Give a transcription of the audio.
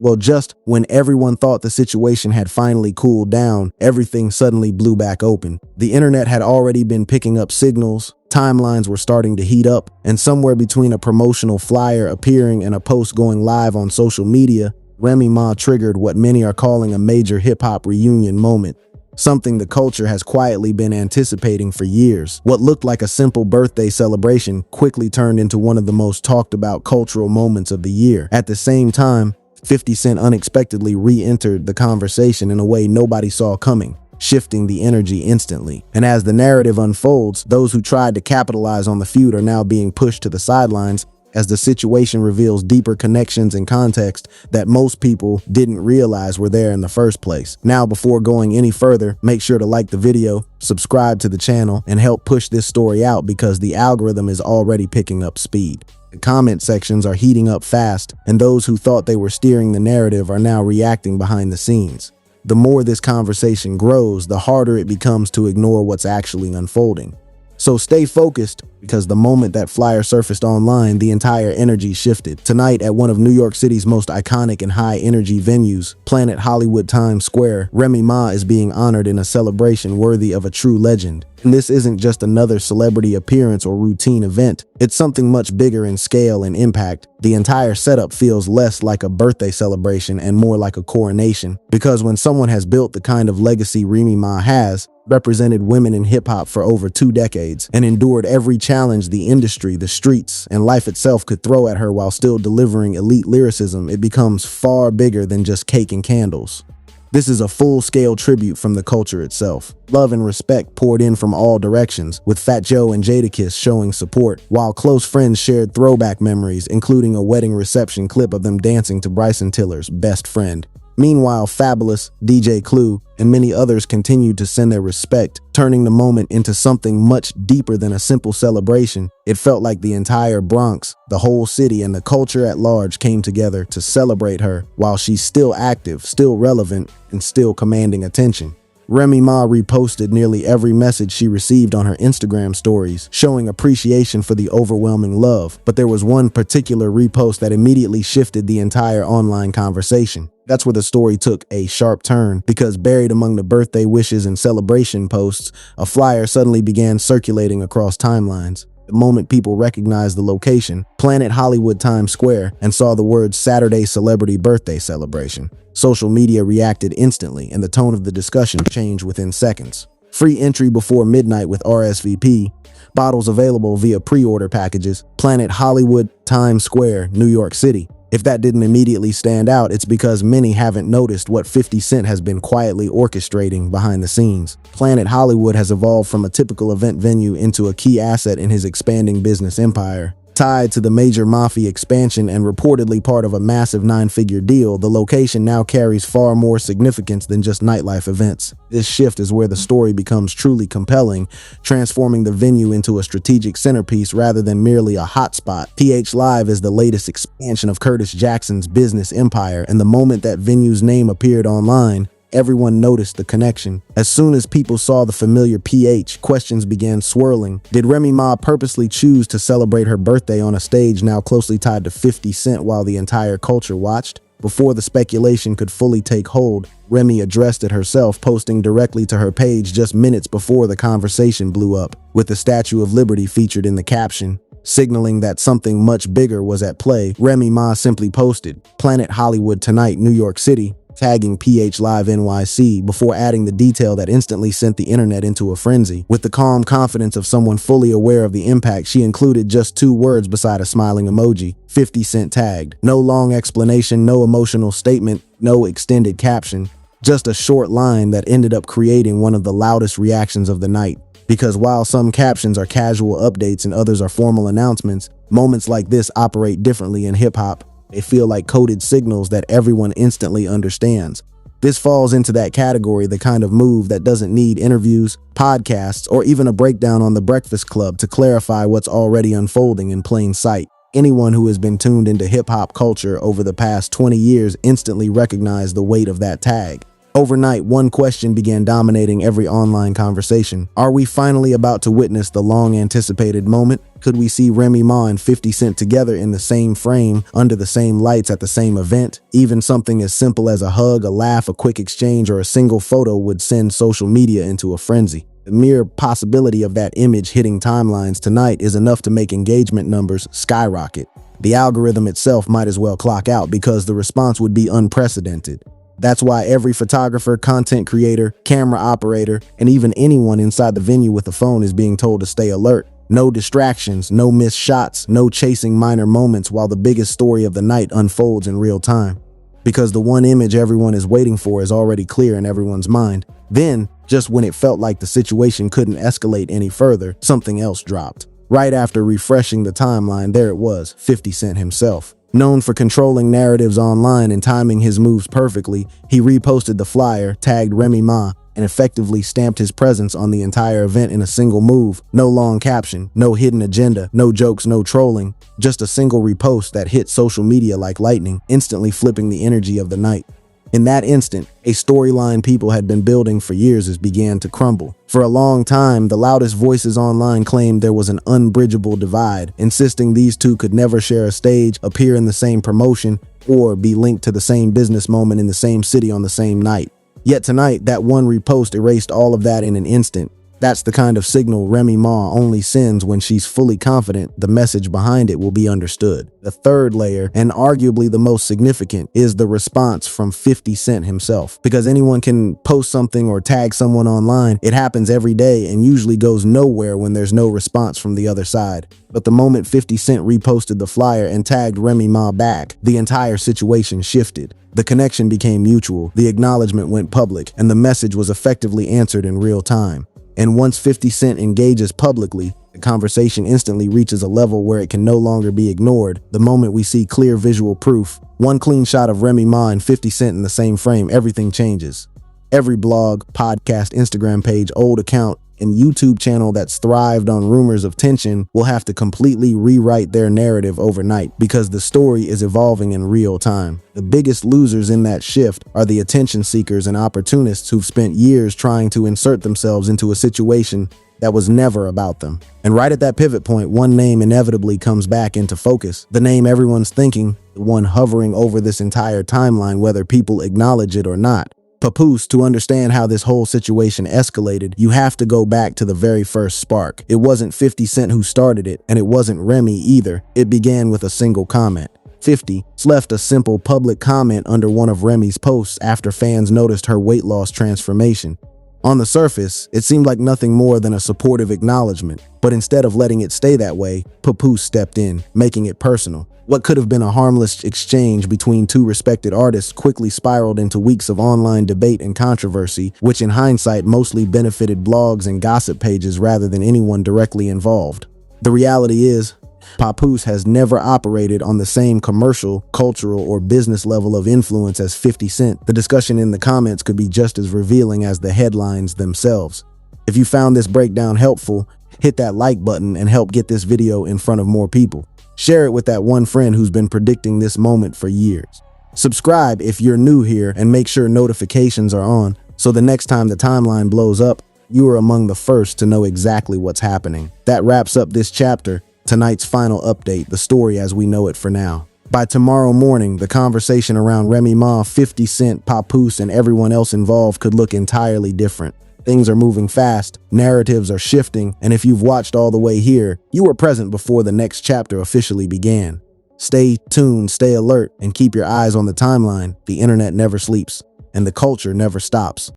Well, just when everyone thought the situation had finally cooled down, everything suddenly blew back open. The internet had already been picking up signals, timelines were starting to heat up, and somewhere between a promotional flyer appearing and a post going live on social media, Remy Ma triggered what many are calling a major hip-hop reunion moment. Something the culture has quietly been anticipating for years. What looked like a simple birthday celebration quickly turned into one of the most talked about cultural moments of the year. At the same time, 50 Cent unexpectedly re-entered the conversation in a way nobody saw coming, shifting the energy instantly. And as the narrative unfolds, those who tried to capitalize on the feud are now being pushed to the sidelines as the situation reveals deeper connections and context that most people didn't realize were there in the first place. Now, before going any further, make sure to like the video, subscribe to the channel, and help push this story out because the algorithm is already picking up speed. The comment sections are heating up fast, and those who thought they were steering the narrative are now reacting behind the scenes. The more this conversation grows, the harder it becomes to ignore what's actually unfolding. So stay focused, because the moment that flyer surfaced online, the entire energy shifted. Tonight, at one of New York City's most iconic and high-energy venues, Planet Hollywood Times Square, Remy Ma is being honored in a celebration worthy of a true legend. And this isn't just another celebrity appearance or routine event. It's something much bigger in scale and impact. The entire setup feels less like a birthday celebration and more like a coronation. Because when someone has built the kind of legacy Remy Ma has, represented women in hip-hop for over 2 decades, and endured every challenge the industry, the streets, and life itself could throw at her while still delivering elite lyricism, it becomes far bigger than just cake and candles. This is a full-scale tribute from the culture itself. Love and respect poured in from all directions, with Fat Joe and Jadakiss showing support, while close friends shared throwback memories, including a wedding reception clip of them dancing to Bryson Tiller's Best Friend. Meanwhile, Fabulous, DJ Clue, and many others continued to send their respect, turning the moment into something much deeper than a simple celebration. It felt like the entire Bronx, the whole city, and the culture at large came together to celebrate her while she's still active, still relevant, and still commanding attention. Remy Ma reposted nearly every message she received on her Instagram stories, showing appreciation for the overwhelming love. But there was one particular repost that immediately shifted the entire online conversation. That's where the story took a sharp turn, because buried among the birthday wishes and celebration posts, a flyer suddenly began circulating across timelines. The moment people recognized the location, Planet Hollywood Times Square, and saw the words Saturday Celebrity Birthday Celebration, social media reacted instantly, and the tone of the discussion changed within seconds. Free entry before midnight with RSVP, bottles available via pre-order packages, Planet Hollywood Times Square, New York City. If that didn't immediately stand out, it's because many haven't noticed what 50 Cent has been quietly orchestrating behind the scenes. Planet Hollywood has evolved from a typical event venue into a key asset in his expanding business empire. Tied to the major Mafia expansion and reportedly part of a massive 9-figure deal, the location now carries far more significance than just nightlife events. This shift is where the story becomes truly compelling, transforming the venue into a strategic centerpiece rather than merely a hotspot. PH Live is the latest expansion of Curtis Jackson's business empire, and the moment that venue's name appeared online, everyone noticed the connection. As soon as people saw the familiar PH, questions began swirling. Did Remy Ma purposely choose to celebrate her birthday on a stage now closely tied to 50 Cent while the entire culture watched? Before the speculation could fully take hold, Remy addressed it herself, posting directly to her page just minutes before the conversation blew up, with the Statue of Liberty featured in the caption. Signaling that something much bigger was at play, Remy Ma simply posted, "Planet Hollywood tonight, New York City," tagging PH Live NYC before adding the detail that instantly sent the internet into a frenzy. With the calm confidence of someone fully aware of the impact, she included just 2 words beside a smiling emoji, 50 Cent tagged. No long explanation, no emotional statement, no extended caption. Just a short line that ended up creating one of the loudest reactions of the night. Because while some captions are casual updates and others are formal announcements, moments like this operate differently in hip-hop. They feel like coded signals that everyone instantly understands. This falls into that category, the kind of move that doesn't need interviews, podcasts, or even a breakdown on The Breakfast Club to clarify what's already unfolding in plain sight. Anyone who has been tuned into hip-hop culture over the past 20 years instantly recognized the weight of that tag. Overnight, one question began dominating every online conversation. Are we finally about to witness the long-anticipated moment? Could we see Remy Ma and 50 Cent together in the same frame, under the same lights at the same event? Even something as simple as a hug, a laugh, a quick exchange, or a single photo would send social media into a frenzy. The mere possibility of that image hitting timelines tonight is enough to make engagement numbers skyrocket. The algorithm itself might as well clock out because the response would be unprecedented. That's why every photographer, content creator, camera operator, and even anyone inside the venue with a phone is being told to stay alert. No distractions, no missed shots, no chasing minor moments while the biggest story of the night unfolds in real time. Because the one image everyone is waiting for is already clear in everyone's mind. Then, just when it felt like the situation couldn't escalate any further, something else dropped. Right after refreshing the timeline, there it was, 50 Cent himself. Known for controlling narratives online and timing his moves perfectly, he reposted the flyer, tagged Remy Ma, and effectively stamped his presence on the entire event in a single move. No long caption, no hidden agenda, no jokes, no trolling. Just a single repost that hit social media like lightning, instantly flipping the energy of the night. In that instant, a storyline people had been building for years began to crumble. For a long time, the loudest voices online claimed there was an unbridgeable divide, insisting these two could never share a stage, appear in the same promotion, or be linked to the same business moment in the same city on the same night. Yet tonight, that one repost erased all of that in an instant. That's the kind of signal Remy Ma only sends when she's fully confident the message behind it will be understood. The third layer, and arguably the most significant, is the response from 50 Cent himself. Because anyone can post something or tag someone online, it happens every day and usually goes nowhere when there's no response from the other side. But the moment 50 Cent reposted the flyer and tagged Remy Ma back, the entire situation shifted. The connection became mutual, the acknowledgement went public, and the message was effectively answered in real time. And once 50 Cent engages publicly, the conversation instantly reaches a level where it can no longer be ignored. The moment we see clear visual proof, one clean shot of Remy Ma and 50 Cent in the same frame, everything changes. Every blog, podcast, Instagram page, old account, and YouTube channel that's thrived on rumors of tension will have to completely rewrite their narrative overnight because the story is evolving in real time. The biggest losers in that shift are the attention seekers and opportunists who've spent years trying to insert themselves into a situation that was never about them. And right at that pivot point, one name inevitably comes back into focus. The name everyone's thinking, the one hovering over this entire timeline, whether people acknowledge it or not. Papoose. To understand how this whole situation escalated, you have to go back to the very first spark. It wasn't 50 Cent who started it, and it wasn't Remy either. It began with a single comment. 50 left a simple public comment under one of Remy's posts after fans noticed her weight loss transformation. On the surface, it seemed like nothing more than a supportive acknowledgement, but instead of letting it stay that way, Papoose stepped in, making it personal. What could have been a harmless exchange between two respected artists quickly spiraled into weeks of online debate and controversy, which in hindsight mostly benefited blogs and gossip pages rather than anyone directly involved. The reality is, Papoose has never operated on the same commercial, cultural, or business level of influence as 50 Cent. The discussion in the comments could be just as revealing as the headlines themselves. If you found this breakdown helpful, hit that like button and help get this video in front of more people. Share it with that one friend who's been predicting this moment for years. Subscribe if you're new here and make sure notifications are on so the next time the timeline blows up, you are among the first to know exactly what's happening. That wraps up this chapter, tonight's final update, the story as we know it for now. By tomorrow morning, the conversation around Remy Ma, 50 Cent, Papoose, and everyone else involved could look entirely different. Things are moving fast, narratives are shifting, and if you've watched all the way here, you were present before the next chapter officially began. Stay tuned, stay alert, and keep your eyes on the timeline. The internet never sleeps, and the culture never stops.